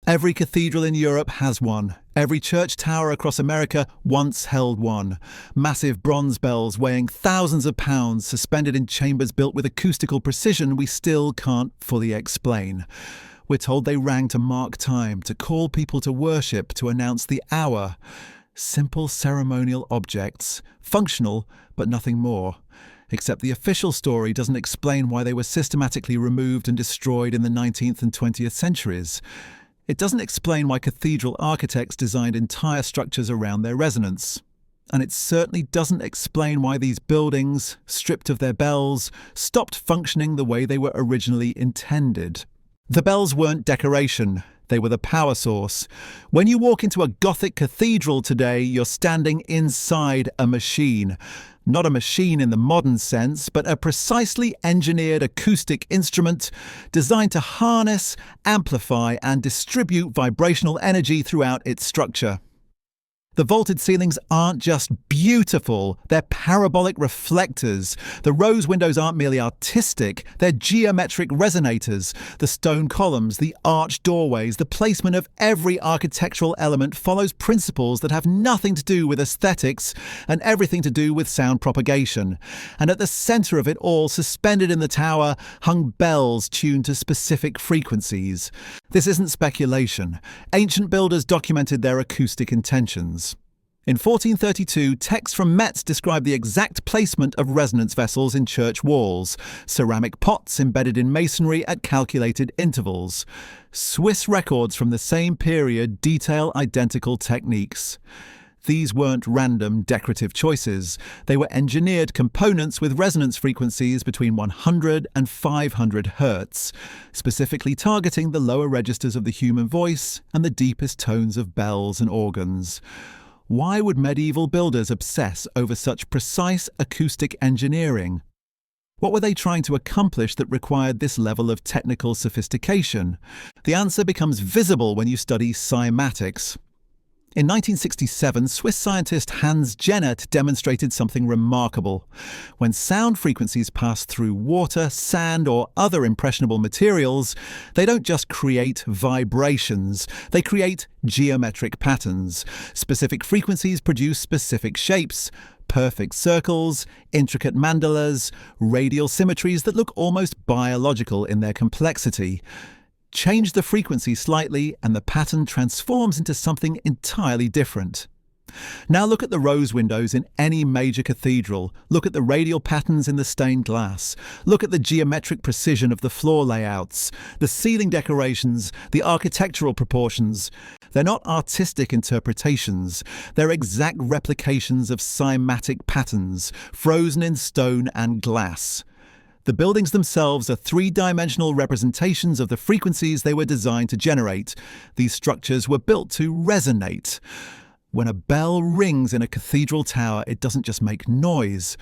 Every cathedral in Europe has one. Every church tower across America once held one. Massive bronze bells weighing thousands of pounds suspended in chambers built with acoustical precision we still can't fully explain. We're told they rang to mark time, to call people to worship, to announce the hour. Simple ceremonial objects, functional but nothing more. Except the official story doesn't explain why they were systematically removed and destroyed in the 19th and 20th centuries. It doesn't explain why cathedral architects designed entire structures around their resonance. And it certainly doesn't explain why these buildings, stripped of their bells, stopped functioning the way they were originally intended. The bells weren't decoration. They were the power source. When you walk into a Gothic cathedral today, you're standing inside a machine. Not a machine in the modern sense, but a precisely engineered acoustic instrument designed to harness, amplify, and distribute vibrational energy throughout its structure. The vaulted ceilings aren't just beautiful, they're parabolic reflectors. The rose windows aren't merely artistic, they're geometric resonators. The stone columns, the arched doorways, the placement of every architectural element follows principles that have nothing to do with aesthetics and everything to do with sound propagation. And at the centre of it all, suspended in the tower, hung bells tuned to specific frequencies. This isn't speculation. Ancient builders documented their acoustic intentions. In 1432, texts from Metz describe the exact placement of resonance vessels in church walls, ceramic pots embedded in masonry at calculated intervals. Swiss records from the same period detail identical techniques. These weren't random decorative choices. They were engineered components with resonance frequencies between 100 and 500 Hertz, specifically targeting the lower registers of the human voice and the deepest tones of bells and organs. Why would medieval builders obsess over such precise acoustic engineering? What were they trying to accomplish that required this level of technical sophistication? The answer becomes visible when you study cymatics. In 1967, Swiss scientist Hans Jennert demonstrated something remarkable. When sound frequencies pass through water, sand, or other impressionable materials, they don't just create vibrations, they create geometric patterns. Specific frequencies produce specific shapes, perfect circles, intricate mandalas, radial symmetries that look almost biological in their complexity. Change the frequency slightly and the pattern transforms into something entirely different. Now look at the rose windows in any major cathedral. Look at the radial patterns in the stained glass. Look at the geometric precision of the floor layouts, the ceiling decorations, the architectural proportions. They're not artistic interpretations. They're exact replications of cymatic patterns, frozen in stone and glass. The buildings themselves are three-dimensional representations of the frequencies they were designed to generate. These structures were built to resonate. When a bell rings in a cathedral tower, it doesn't just make noise.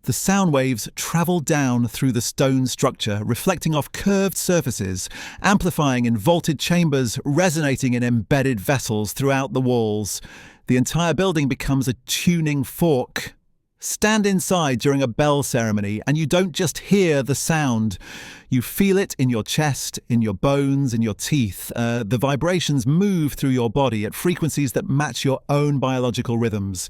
The sound waves travel down through the stone structure, reflecting off curved surfaces, amplifying in vaulted chambers, resonating in embedded vessels throughout the walls. The entire building becomes a tuning fork. Stand inside during a bell ceremony and you don't just hear the sound. You feel it in your chest, in your bones, in your teeth. The vibrations move through your body at frequencies that match your own biological rhythms.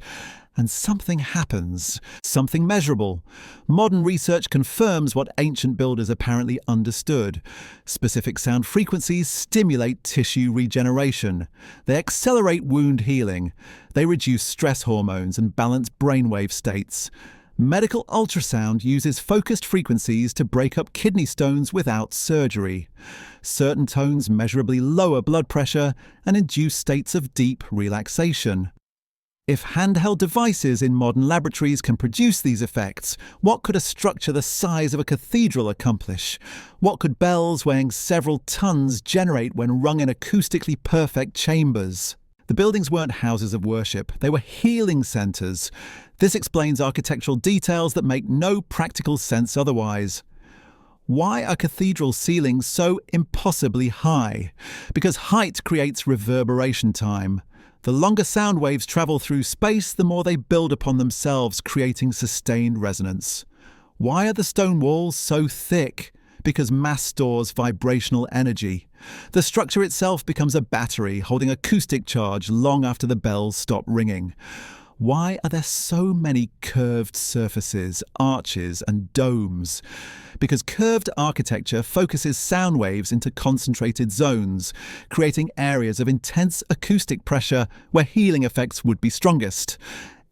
And something happens, something measurable. Modern research confirms what ancient builders apparently understood. Specific sound frequencies stimulate tissue regeneration. They accelerate wound healing. They reduce stress hormones and balance brainwave states. Medical ultrasound uses focused frequencies to break up kidney stones without surgery. Certain tones measurably lower blood pressure and induce states of deep relaxation. If handheld devices in modern laboratories can produce these effects, what could a structure the size of a cathedral accomplish? What could bells weighing several tons generate when rung in acoustically perfect chambers? The buildings weren't houses of worship, they were healing centres. This explains architectural details that make no practical sense otherwise. Why are cathedral ceilings so impossibly high? Because height creates reverberation time. The longer sound waves travel through space, the more they build upon themselves, creating sustained resonance. Why are the stone walls so thick? because mass stores vibrational energy. The structure itself becomes a battery holding acoustic charge long after the bells stop ringing. Why are there so many curved surfaces, arches, and domes? Because curved architecture focuses sound waves into concentrated zones, creating areas of intense acoustic pressure where healing effects would be strongest.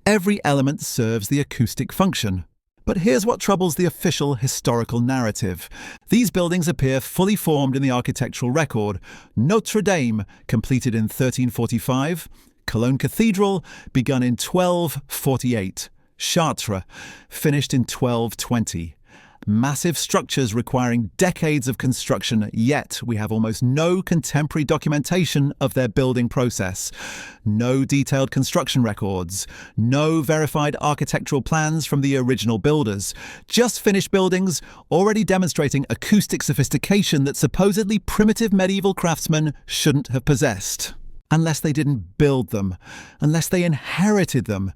Every element serves the acoustic function. But here's what troubles the official historical narrative. These buildings appear fully formed in the architectural record. Notre Dame, completed in 1345. Cologne Cathedral, begun in 1248. Chartres, finished in 1220. Massive structures requiring decades of construction, yet we have almost no contemporary documentation of their building process. No detailed construction records, no verified architectural plans from the original builders, just finished buildings already demonstrating acoustic sophistication that supposedly primitive medieval craftsmen shouldn't have possessed. Unless they didn't build them, unless they inherited them.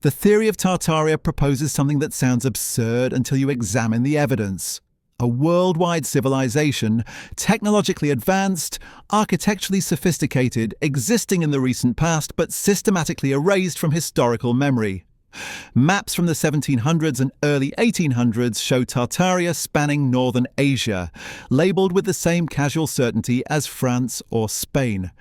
The theory of Tartaria proposes something that sounds absurd until you examine the evidence. A worldwide civilization, technologically advanced, architecturally sophisticated, existing in the recent past but systematically erased from historical memory. Maps from the 1700s and early 1800s show Tartaria spanning northern Asia, labelled with the same casual certainty as France or Spain.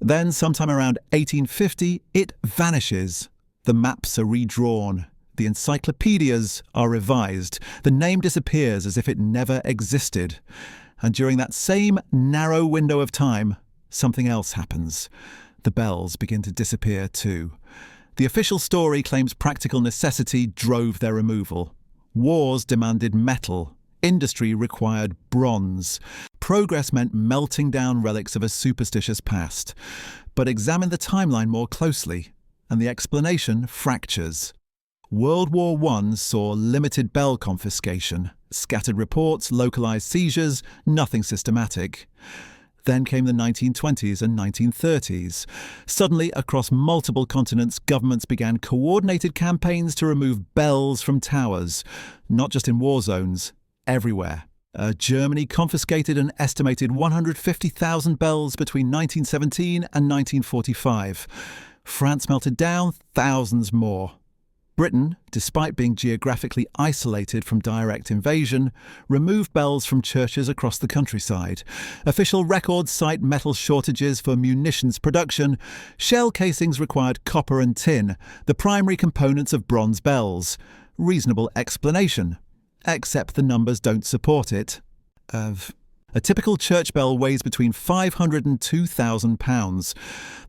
Then, sometime around 1850, it vanishes. The maps are redrawn. The encyclopedias are revised. The name disappears as if it never existed. And during that same narrow window of time, something else happens. The bells begin to disappear too. The official story claims practical necessity drove their removal. Wars demanded metal. Industry required bronze. Progress meant melting down relics of a superstitious past. But examine the timeline more closely, and the explanation fractures. World War I saw limited bell confiscation, scattered reports, localized seizures, nothing systematic. Then came the 1920s and 1930s. Suddenly, across multiple continents, governments began coordinated campaigns to remove bells from towers, not just in war zones, everywhere. Germany confiscated an estimated 150,000 bells between 1917 and 1945. France melted down thousands more. Britain, despite being geographically isolated from direct invasion, removed bells from churches across the countryside. Official records cite metal shortages for munitions production. Shell casings required copper and tin, the primary components of bronze bells. Reasonable explanation. Except the numbers don't support it. A typical church bell weighs between 500 and 2,000 pounds.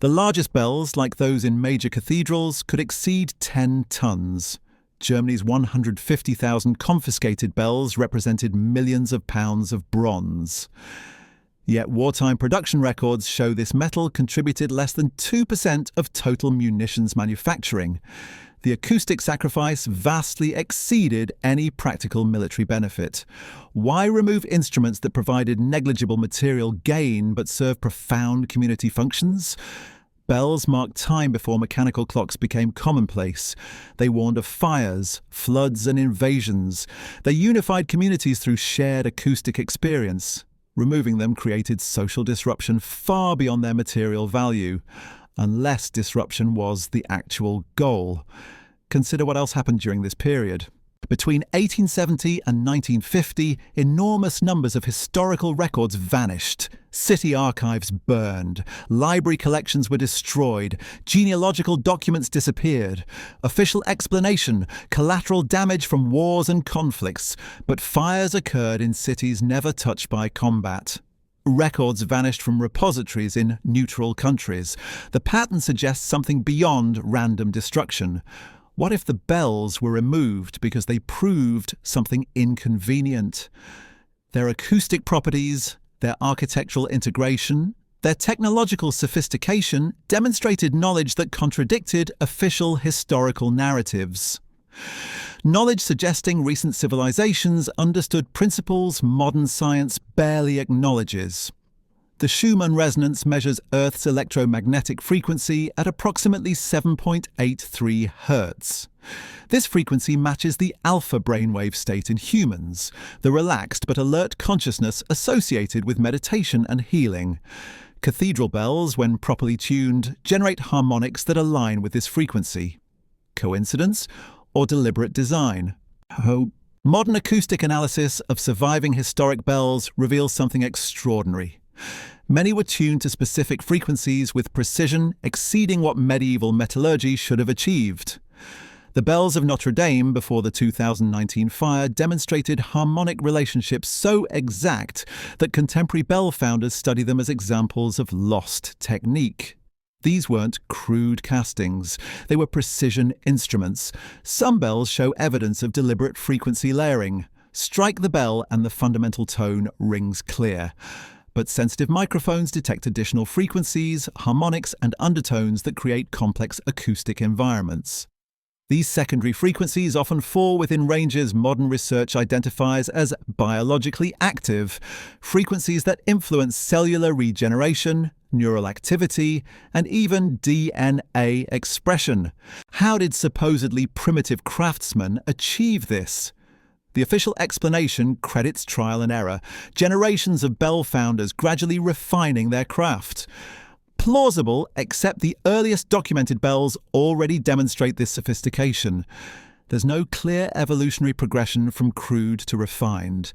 The largest bells, like those in major cathedrals, could exceed 10 tons. Germany's 150,000 confiscated bells represented millions of pounds of bronze. Yet wartime production records show this metal contributed less than 2% of total munitions manufacturing. The acoustic sacrifice vastly exceeded any practical military benefit. Why remove instruments that provided negligible material gain but served profound community functions? Bells marked time before mechanical clocks became commonplace. They warned of fires, floods, and invasions. They unified communities through shared acoustic experience. Removing them created social disruption far beyond their material value, unless disruption was the actual goal. Consider what else happened during this period. Between 1870 and 1950, enormous numbers of historical records vanished. City archives burned. Library collections were destroyed. Genealogical documents disappeared. Official explanation: collateral damage from wars and conflicts. But fires occurred in cities never touched by combat. Records vanished from repositories in neutral countries. The pattern suggests something beyond random destruction. What if the bells were removed because they proved something inconvenient? Their acoustic properties, their architectural integration, their technological sophistication demonstrated knowledge that contradicted official historical narratives. Knowledge suggesting recent civilizations understood principles modern science barely acknowledges. The Schumann resonance measures Earth's electromagnetic frequency at approximately 7.83 Hz. This frequency matches the alpha brainwave state in humans, the relaxed but alert consciousness associated with meditation and healing. Cathedral bells, when properly tuned, generate harmonics that align with this frequency. Coincidence or deliberate design? Modern acoustic analysis of surviving historic bells reveals something extraordinary. Many were tuned to specific frequencies with precision exceeding what medieval metallurgy should have achieved. The bells of Notre Dame before the 2019 fire demonstrated harmonic relationships so exact that contemporary bell founders study them as examples of lost technique. These weren't crude castings, they were precision instruments. Some bells show evidence of deliberate frequency layering. Strike the bell and the fundamental tone rings clear. But sensitive microphones detect additional frequencies, harmonics, and undertones that create complex acoustic environments. These secondary frequencies often fall within ranges modern research identifies as biologically active, frequencies that influence cellular regeneration, neural activity, and even DNA expression. How did supposedly primitive craftsmen achieve this? The official explanation credits trial and error, generations of bell founders gradually refining their craft. Plausible, except the earliest documented bells already demonstrate this sophistication. There's no clear evolutionary progression from crude to refined.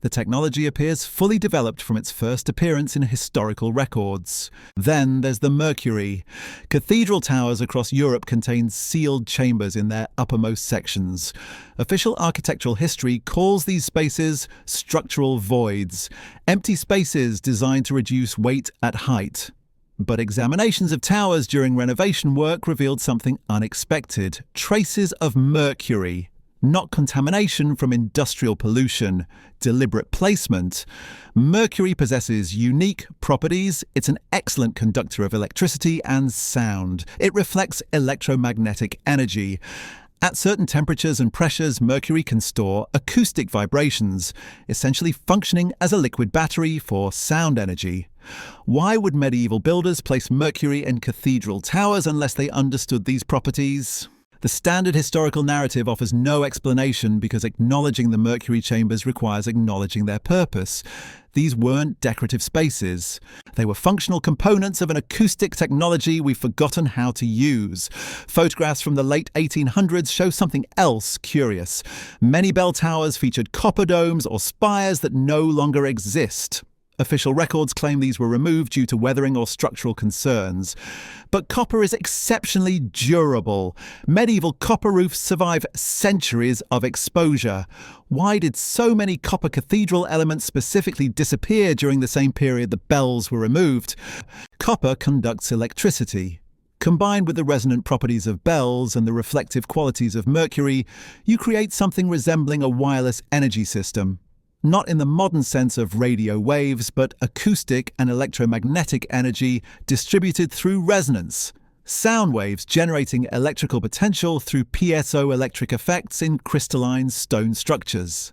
The technology appears fully developed from its first appearance in historical records. Then there's the mercury. Cathedral towers across Europe contain sealed chambers in their uppermost sections. Official architectural history calls these spaces structural voids, empty spaces designed to reduce weight at height. But examinations of towers during renovation work revealed something unexpected: traces of mercury. Not contamination from industrial pollution, deliberate placement. Mercury possesses unique properties. It's an excellent conductor of electricity and sound. It reflects electromagnetic energy. At certain temperatures and pressures, mercury can store acoustic vibrations, essentially functioning as a liquid battery for sound energy. Why would medieval builders place mercury in cathedral towers unless they understood these properties? The standard historical narrative offers no explanation because acknowledging the mercury chambers requires acknowledging their purpose. These weren't decorative spaces. They were functional components of an acoustic technology we've forgotten how to use. Photographs from the late 1800s show something else curious. Many bell towers featured copper domes or spires that no longer exist. Official records claim these were removed due to weathering or structural concerns. But copper is exceptionally durable. Medieval copper roofs survive centuries of exposure. Why did so many copper cathedral elements specifically disappear during the same period the bells were removed? Copper conducts electricity. Combined with the resonant properties of bells and the reflective qualities of mercury, you create something resembling a wireless energy system. Not in the modern sense of radio waves, but acoustic and electromagnetic energy distributed through resonance. Sound waves generating electrical potential through piezoelectric effects in crystalline stone structures.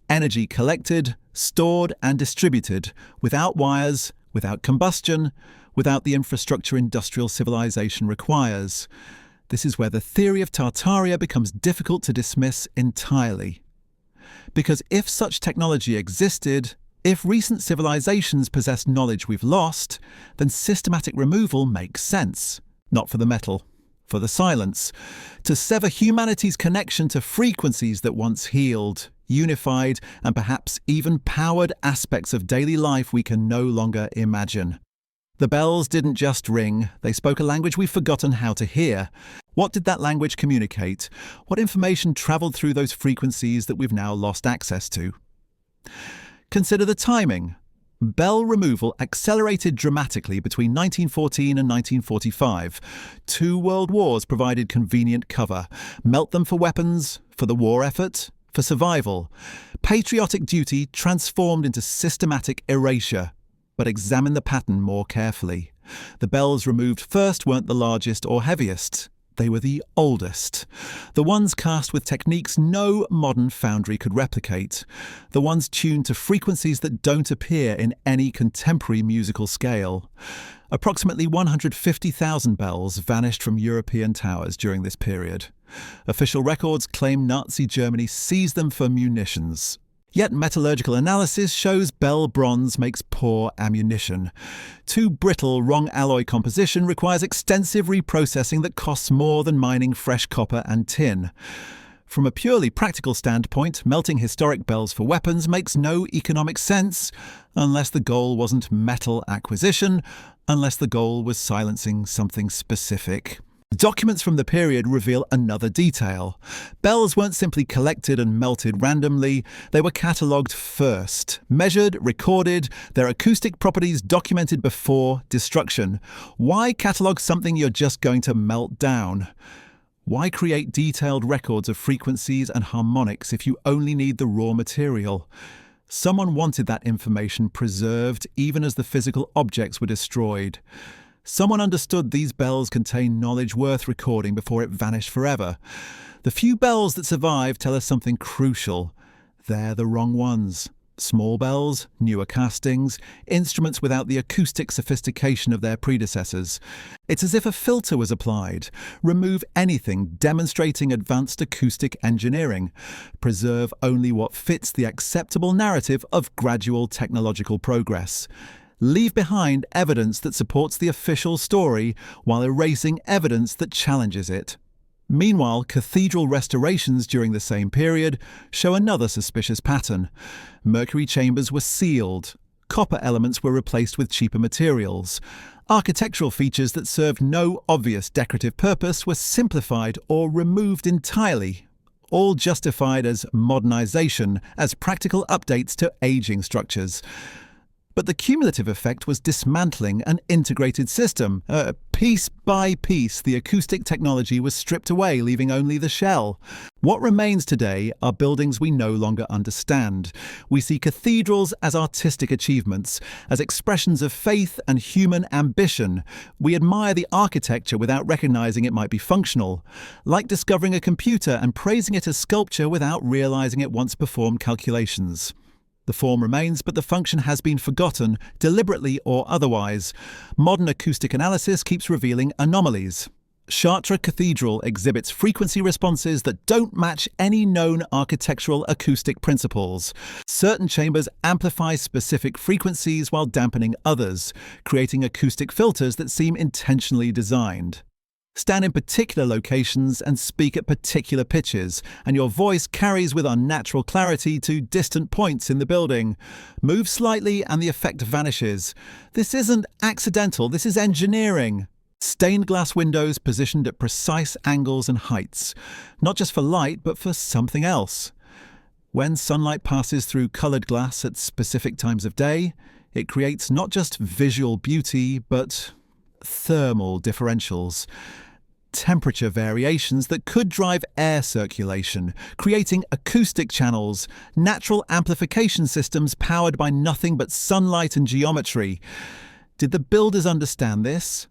Energy collected, stored and distributed, without wires, without combustion, without the infrastructure industrial civilization requires. This is where the theory of Tartaria becomes difficult to dismiss entirely. Because if such technology existed, if recent civilizations possessed knowledge we've lost, then systematic removal makes sense. Not for the metal, for the silence. To sever humanity's connection to frequencies that once healed, unified, and perhaps even powered aspects of daily life we can no longer imagine. The bells didn't just ring, they spoke a language we've forgotten how to hear. What did that language communicate? What information travelled through those frequencies that we've now lost access to? Consider the timing. Bell removal accelerated dramatically between 1914 and 1945. 2 world wars provided convenient cover. Melt them for weapons, for the war effort, for survival. Patriotic duty transformed into systematic erasure. But examine the pattern more carefully. The bells removed first weren't the largest or heaviest. They were the oldest. The ones cast with techniques no modern foundry could replicate. The ones tuned to frequencies that don't appear in any contemporary musical scale. Approximately 150,000 bells vanished from European towers during this period. Official records claim Nazi Germany seized them for munitions. Yet metallurgical analysis shows bell bronze makes poor ammunition. Too brittle, wrong alloy composition requires extensive reprocessing that costs more than mining fresh copper and tin. From a purely practical standpoint, melting historic bells for weapons makes no economic sense unless the goal wasn't metal acquisition, unless the goal was silencing something specific. Documents from the period reveal another detail. Bells weren't simply collected and melted randomly, they were catalogued first, measured, recorded, their acoustic properties documented before destruction. Why catalogue something you're just going to melt down? Why create detailed records of frequencies and harmonics if you only need the raw material? Someone wanted that information preserved even as the physical objects were destroyed. Someone understood these bells contain knowledge worth recording before it vanished forever. The few bells that survive tell us something crucial. They're the wrong ones. Small bells, newer castings, instruments without the acoustic sophistication of their predecessors. It's as if a filter was applied. Remove anything demonstrating advanced acoustic engineering. Preserve only what fits the acceptable narrative of gradual technological progress. Leave behind evidence that supports the official story while erasing evidence that challenges it. Meanwhile, cathedral restorations during the same period show another suspicious pattern. Mercury chambers were sealed. Copper elements were replaced with cheaper materials. Architectural features that served no obvious decorative purpose were simplified or removed entirely, all justified as modernization, as practical updates to aging structures. But the cumulative effect was dismantling an integrated system. Piece by piece, the acoustic technology was stripped away, leaving only the shell. What remains today are buildings we no longer understand. We see cathedrals as artistic achievements, as expressions of faith and human ambition. We admire the architecture without recognizing it might be functional, like discovering a computer and praising it as sculpture without realizing it once performed calculations. The form remains, but the function has been forgotten, deliberately or otherwise. Modern acoustic analysis keeps revealing anomalies. Chartres Cathedral exhibits frequency responses that don't match any known architectural acoustic principles. Certain chambers amplify specific frequencies while dampening others, creating acoustic filters that seem intentionally designed. Stand in particular locations and speak at particular pitches, and your voice carries with unnatural clarity to distant points in the building. Move slightly and the effect vanishes. This isn't accidental, this is engineering. Stained glass windows positioned at precise angles and heights, not just for light, but for something else. When sunlight passes through coloured glass at specific times of day, it creates not just visual beauty, but thermal differentials. Temperature variations that could drive air circulation, creating acoustic channels, natural amplification systems powered by nothing but sunlight and geometry. Did the builders understand this?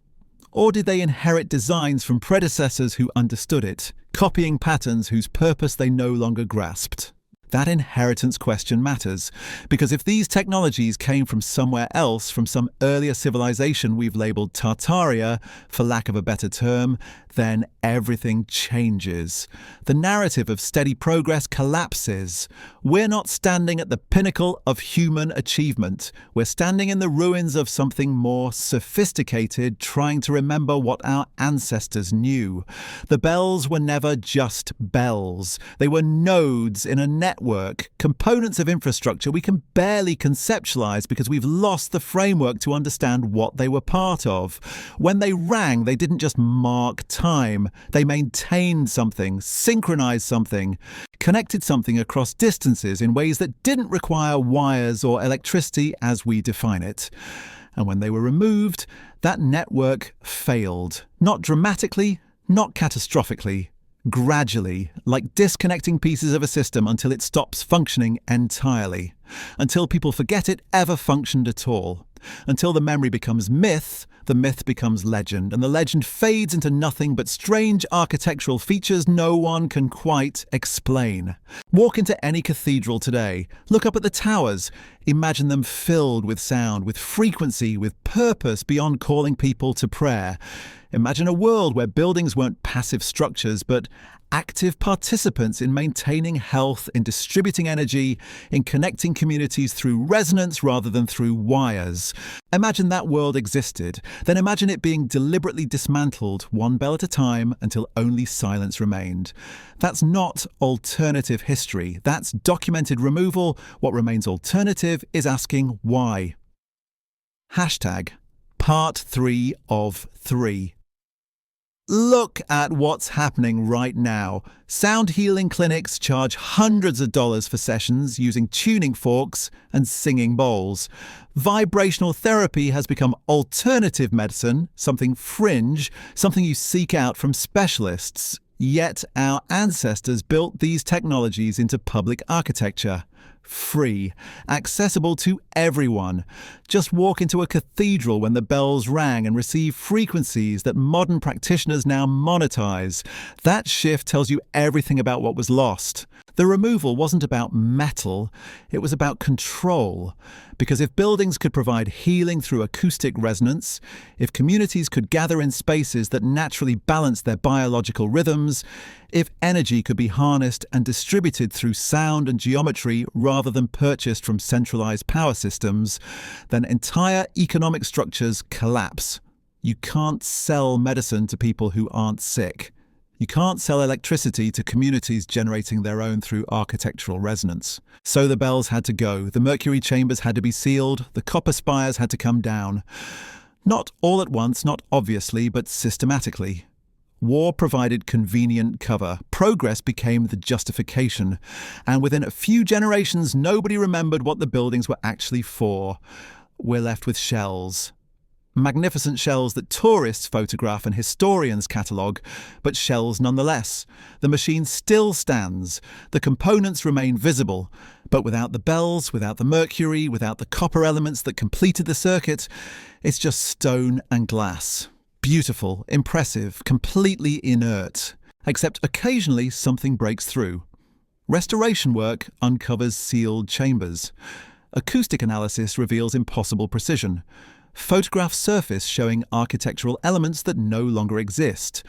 Or did they inherit designs from predecessors who understood it, copying patterns whose purpose they no longer grasped? That inheritance question matters, because if these technologies came from somewhere else, from some earlier civilization we've labelled Tartaria, for lack of a better term, then everything changes. The narrative of steady progress collapses. We're not standing at the pinnacle of human achievement. We're standing in the ruins of something more sophisticated, trying to remember what our ancestors knew. The bells were never just bells. They were nodes in a network, components of infrastructure we can barely conceptualize because we've lost the framework to understand what they were part of. When they rang, they didn't just mark time. They maintained something, synchronized something, connected something across distances in ways that didn't require wires or electricity as we define it. And when they were removed, that network failed. Not dramatically, not catastrophically. Gradually, like disconnecting pieces of a system until it stops functioning entirely, until people forget it ever functioned at all, until the memory becomes myth, the myth becomes legend, and the legend fades into nothing but strange architectural features no one can quite explain. Walk into any cathedral today, look up at the towers, imagine them filled with sound, with frequency, with purpose beyond calling people to prayer. Imagine a world where buildings weren't passive structures, but active participants in maintaining health, in distributing energy, in connecting communities through resonance rather than through wires. Imagine that world existed. Then imagine it being deliberately dismantled, one bell at a time, until only silence remained. That's not alternative history. That's documented removal. What remains alternative is asking why. Hashtag Part 3 of 3. Look at what's happening right now. Sound healing clinics charge hundreds of dollars for sessions using tuning forks and singing bowls. Vibrational therapy has become alternative medicine, something fringe, something you seek out from specialists. Yet our ancestors built these technologies into public architecture. Free, accessible to everyone. Just walk into a cathedral when the bells rang and receive frequencies that modern practitioners now monetize. That shift tells you everything about what was lost. The removal wasn't about metal, it was about control. Because if buildings could provide healing through acoustic resonance, if communities could gather in spaces that naturally balance their biological rhythms, if energy could be harnessed and distributed through sound and geometry rather than purchased from centralized power systems, then entire economic structures collapse. You can't sell medicine to people who aren't sick. You can't sell electricity to communities generating their own through architectural resonance. So the bells had to go, the mercury chambers had to be sealed, the copper spires had to come down. Not all at once, not obviously, but systematically. War provided convenient cover. Progress became the justification. And within a few generations, nobody remembered what the buildings were actually for. We're left with shells. Magnificent shells that tourists photograph and historians catalogue, but shells nonetheless. The machine still stands. The components remain visible. But without the bells, without the mercury, without the copper elements that completed the circuit, it's just stone and glass. Beautiful, impressive, completely inert. Except occasionally something breaks through. Restoration work uncovers sealed chambers. Acoustic analysis reveals impossible precision. Photographs surface showing architectural elements that no longer exist.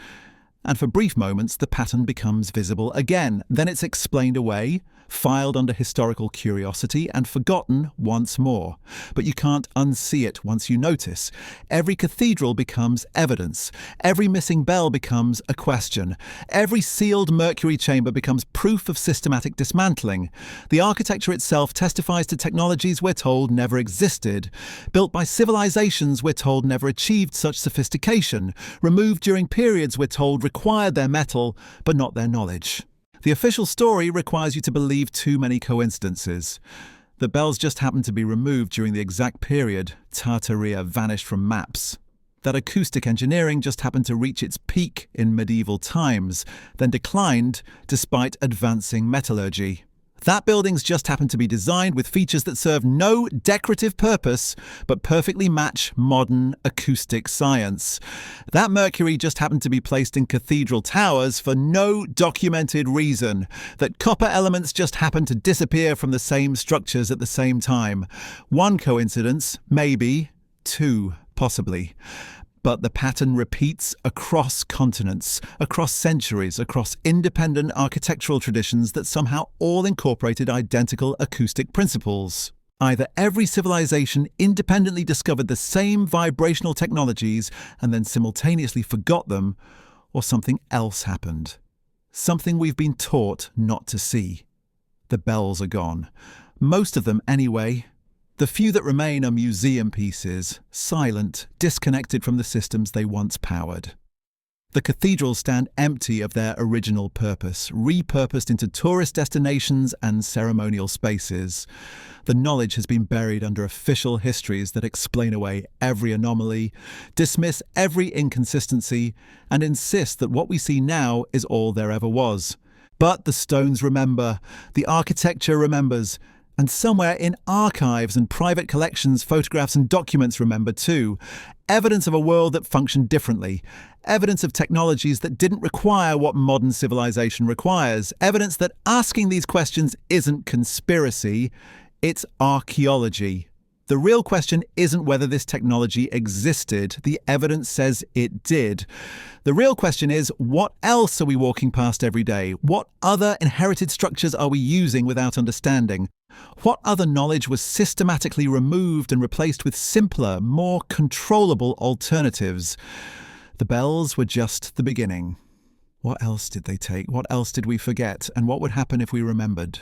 And for brief moments, the pattern becomes visible again. Then it's explained away, filed under historical curiosity, and forgotten once more. But you can't unsee it once you notice. Every cathedral becomes evidence. Every missing bell becomes a question. Every sealed mercury chamber becomes proof of systematic dismantling. The architecture itself testifies to technologies we're told never existed, built by civilizations we're told never achieved such sophistication, removed during periods we're told required their metal, but not their knowledge. The official story requires you to believe too many coincidences. The bells just happened to be removed during the exact period Tartaria vanished from maps. That acoustic engineering just happened to reach its peak in medieval times, then declined despite advancing metallurgy. That buildings just happened to be designed with features that serve no decorative purpose, but perfectly match modern acoustic science. That mercury just happened to be placed in cathedral towers for no documented reason. That copper elements just happened to disappear from the same structures at the same time. One coincidence, maybe. Two, possibly. But the pattern repeats across continents, across centuries, across independent architectural traditions that somehow all incorporated identical acoustic principles. Either every civilization independently discovered the same vibrational technologies and then simultaneously forgot them, or something else happened. Something we've been taught not to see. The bells are gone. Most of them anyway. The few that remain are museum pieces, silent, disconnected from the systems they once powered. The cathedrals stand empty of their original purpose, repurposed into tourist destinations and ceremonial spaces. The knowledge has been buried under official histories that explain away every anomaly, dismiss every inconsistency, and insist that what we see now is all there ever was. But the stones remember, the architecture remembers, And somewhere in archives and private collections, photographs and documents remember too. Evidence of a world that functioned differently. Evidence of technologies that didn't require what modern civilization requires. Evidence that asking these questions isn't conspiracy, it's archaeology. The real question isn't whether this technology existed. The evidence says it did. The real question is, what else are we walking past every day? What other inherited structures are we using without understanding? What other knowledge was systematically removed and replaced with simpler, more controllable alternatives? The bells were just the beginning. What else did they take? What else did we forget? And what would happen if we remembered?